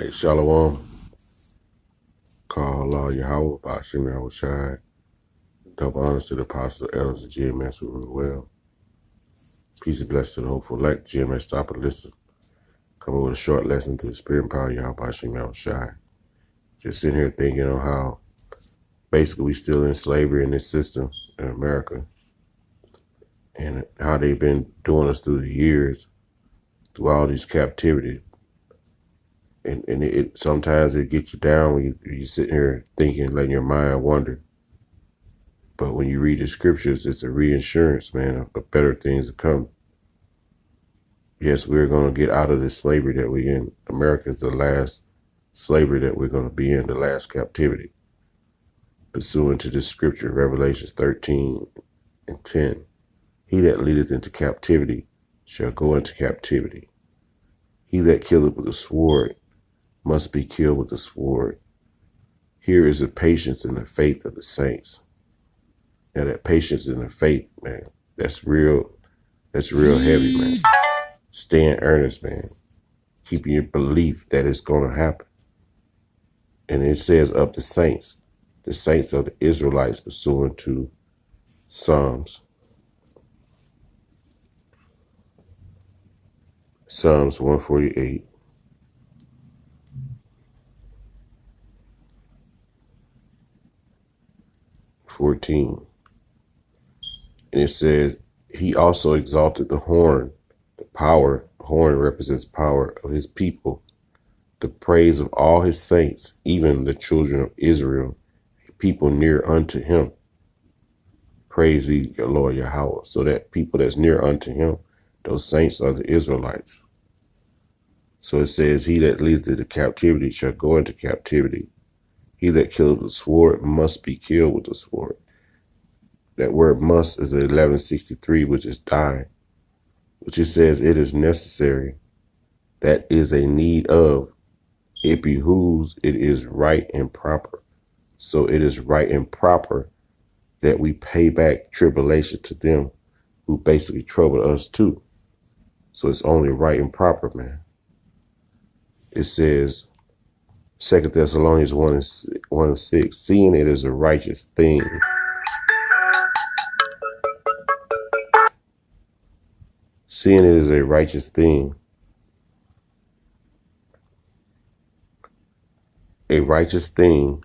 Hey, Shalom, call Allah Yahweh, Bashim Yahweh Shai. Double honors to the apostle, elders, and GMS who rule well. Peace and blessings to the hopeful elect. GMS, stop and listen. Coming with a short lesson to the spirit and power of Yahweh, Bashim Yahweh Shai. Just sitting here thinking on how basically we still in slavery in this system in America and how they've been doing us through the years, through all these captivity. And it sometimes it gets you down when you sit here thinking, letting your mind wander. But when you read the scriptures, it's a reinsurance, man, of better things to come. Yes, we're going to get out of this slavery that we're in. America is the last slavery that we're going to be in, the last captivity. Pursuant to this scripture, Revelations 13:10, he that leadeth into captivity shall go into captivity. He that killeth with the sword must be killed with the sword. Here is the patience and the faith of the saints. Now that patience and the faith, man, that's real heavy, man. Stay in earnest, man. Keeping your belief that it's going to happen. And it says of the saints of the Israelites, pursuant to Psalms 148. (14). And it says, he also exalted the horn, the power. Horn represents power of his people, the praise of all his saints, even the children of Israel, people near unto him. Praise ye, your Lord Yahweh. So that people that's near unto him, those saints are the Israelites. So it says, he that leadeth into captivity shall go into captivity. He that killeth with the sword must be killed with the sword. That word must is 1163, which is die, which it says it is necessary. That is a need of. It behooves, it is right and proper. So it is right and proper that we pay back tribulation to them who basically troubled us too. So it's only right and proper, man. It says, 2 Thessalonians 1:6, seeing it is a righteous thing. Seeing it is a righteous thing. A righteous thing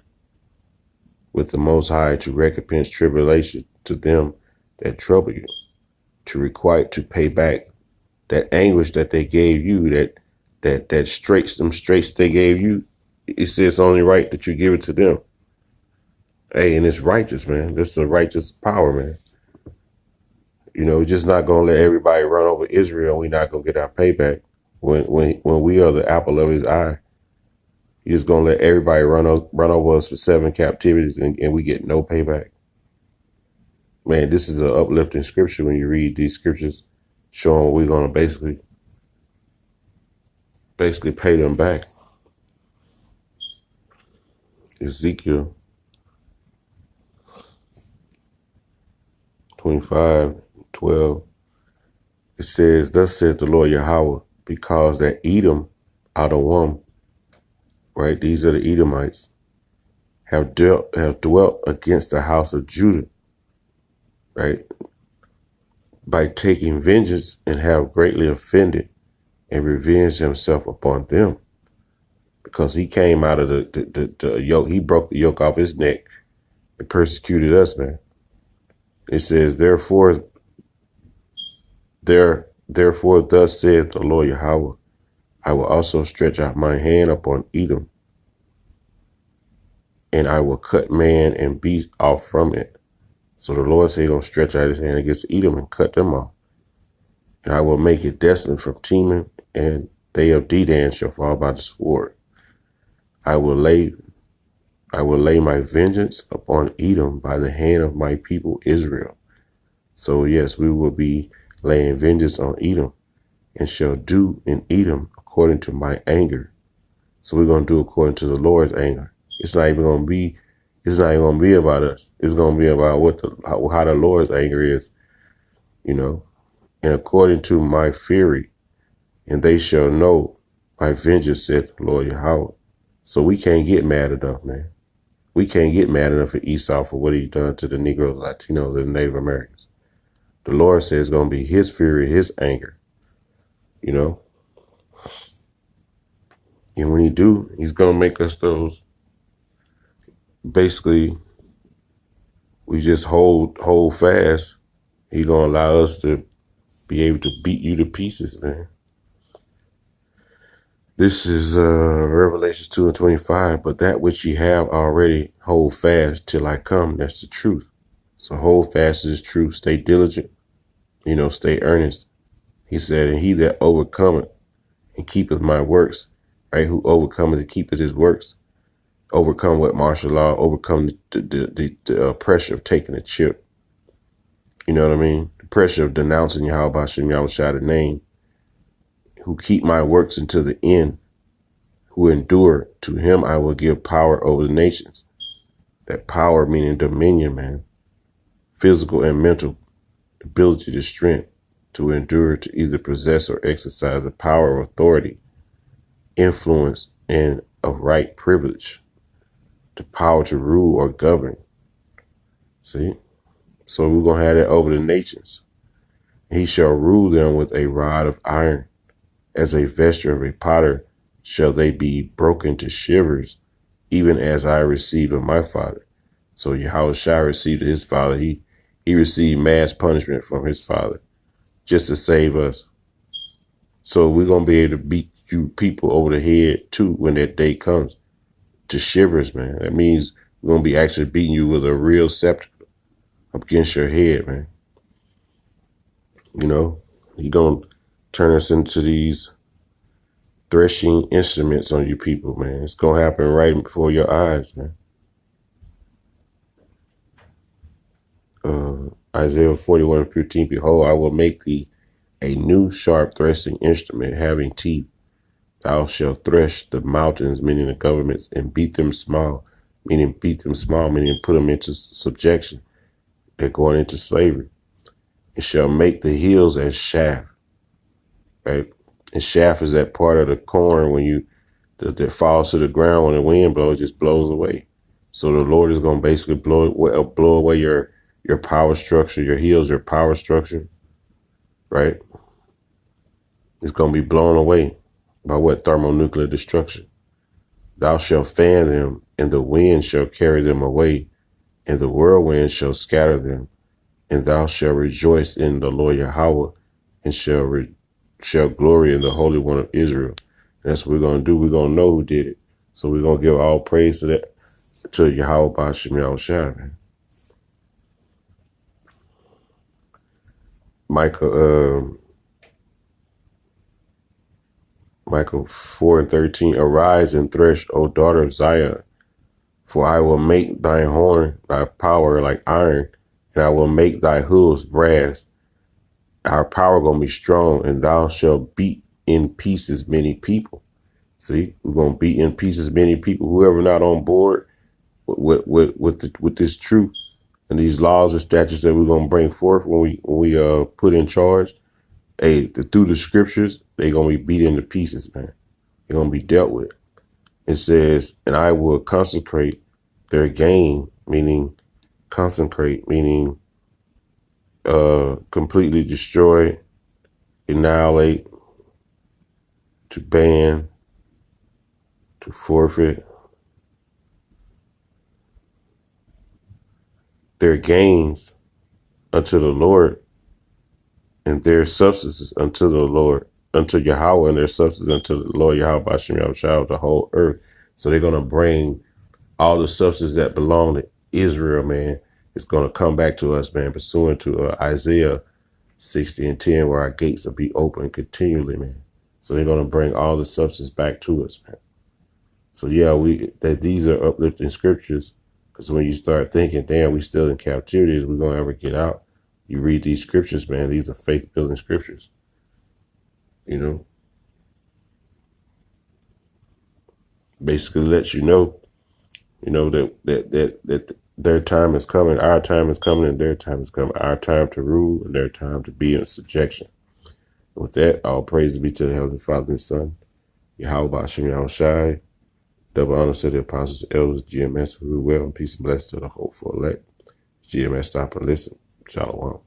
with the Most High to recompense tribulation to them that trouble you, to requite to pay back that anguish that they gave you, that straits they gave you. It says it's only right that you give it to them. Hey, and it's righteous, man. This is a righteous power, man. You know, we're just not gonna let everybody run over Israel. We're not gonna get our payback when we are the apple of his eye. He's just gonna let everybody run over us for 7 captivities and we get no payback. Man, this is an uplifting scripture when you read these scriptures showing we're gonna basically pay them back. Ezekiel 25:12. It says, thus saith the Lord Yahweh, because that Edom, Adawam, right? These are the Edomites, have dwelt against the house of Judah, right? By taking vengeance and have greatly offended and revenged himself upon them. Because he came out of the yoke, he broke the yoke off his neck and persecuted us, man. It says, therefore, thus saith the Lord Yahweh, I will also stretch out my hand upon Edom, and I will cut man and beast off from it. So the Lord said he's going to stretch out his hand against Edom and cut them off. And I will make it desolate from Teman, and they of Dedan shall fall by the sword. I will lay my vengeance upon Edom by the hand of my people Israel. So yes, we will be laying vengeance on Edom, and shall do in Edom according to my anger. So we're going to do according to the Lord's anger. It's not even going to be about us. It's going to be about how the Lord's anger is, you know. And according to my fury, and they shall know My vengeance, said the Lord Yahweh. So we can't get mad enough, man. We can't get mad enough at Esau for what he done to the Negroes, Latinos, and Native Americans. The Lord says it's going to be his fury, his anger, you know. And when he do, he's going to make us those. Basically, we just hold fast. He's going to allow us to be able to beat you to pieces, man. This is Revelation 2 and 25. But that which ye have already, hold fast till I come. That's the truth. So hold fast to this truth. Stay diligent. Stay earnest. He said, and he that overcometh and keepeth my works, right? Who overcometh and keepeth his works, overcome what martial law, overcome the pressure of taking a chip. You know what I mean? The pressure of denouncing Yahweh Bashem Yahushua name, who keep my works until the end, who endure, to him I will give power over the nations. That power meaning dominion, man. Physical and mental ability to strength, to endure, to either possess or exercise the power or authority, influence, and of right privilege, the power to rule or govern. See? So we're going to have that over the nations. He shall rule them with a rod of iron. As a vesture of a potter shall they be broken to shivers, even as I received of my father. So Yahushua received of his father. He received mass punishment from his father just to save us. So we're going to be able to beat you people over the head too when that day comes. To shivers, man. That means we're going to be actually beating you with a real scepter up against your head, man. You're going to turn us into these threshing instruments on you people, man. It's going to happen right before your eyes, man. Isaiah 41:15, behold, I will make thee a new sharp threshing instrument having teeth. Thou shalt thresh the mountains, meaning the governments, and beat them small, meaning put them into subjection. They're going into slavery. It shall make the hills as shaft, right? And shaft is that part of the corn when that falls to the ground when the wind blows, it just blows away. So the Lord is going to basically blow away your power structure, your hills, your power structure, right? It's going to be blown away by what? Thermonuclear destruction. Thou shalt fan them, and the wind shall carry them away, and the whirlwind shall scatter them. And thou shalt rejoice in the Lord Yahweh, and shall glory in the Holy One of Israel. And that's what we're going to do. We're going to know who did it. So we're going to give all praise to Yahweh Bashem Yahushua, man. Michael 4:13, arise and thresh, O daughter of Zion, for I will make thy horn, thy power like iron, and I will make thy hooves brass. Our power going to be strong, and thou shalt beat in pieces many people. See, we're going to beat in pieces many people. Whoever not on board with this truth and these laws and statutes that we're going to bring forth when we put in charge, through the scriptures, they're going to be beat into pieces, man. They're going to be dealt with. It says, and I will consecrate their gain, meaning consecrate, meaning completely destroy, annihilate, to ban, to forfeit their gains unto the Lord, and their substances unto the Lord, unto Yahweh, and their substance unto the Lord Yahweh Bashem Yahushua, the whole earth. So they're going to bring all the substance that belong to Israel, man. It's going to come back to us, man, pursuant to Isaiah 60:10, where our gates will be open continually, man. So they're going to bring all the substance back to us, man. So yeah, these are uplifting scriptures, because when you start thinking, damn, we still in captivity, is we going to ever get out? You read these scriptures, man, these are faith-building scriptures, basically lets you know, that their time is coming, our time is coming, and their time is coming, our time to rule and their time to be in subjection. And with that, all praise be to the Heavenly Father and Son, Yahweh Bashim Yahushai. Double honor to the apostles, elders, GMS, who well, and peace and blessings to the hopeful elect. GMS, stop and listen. Shalom.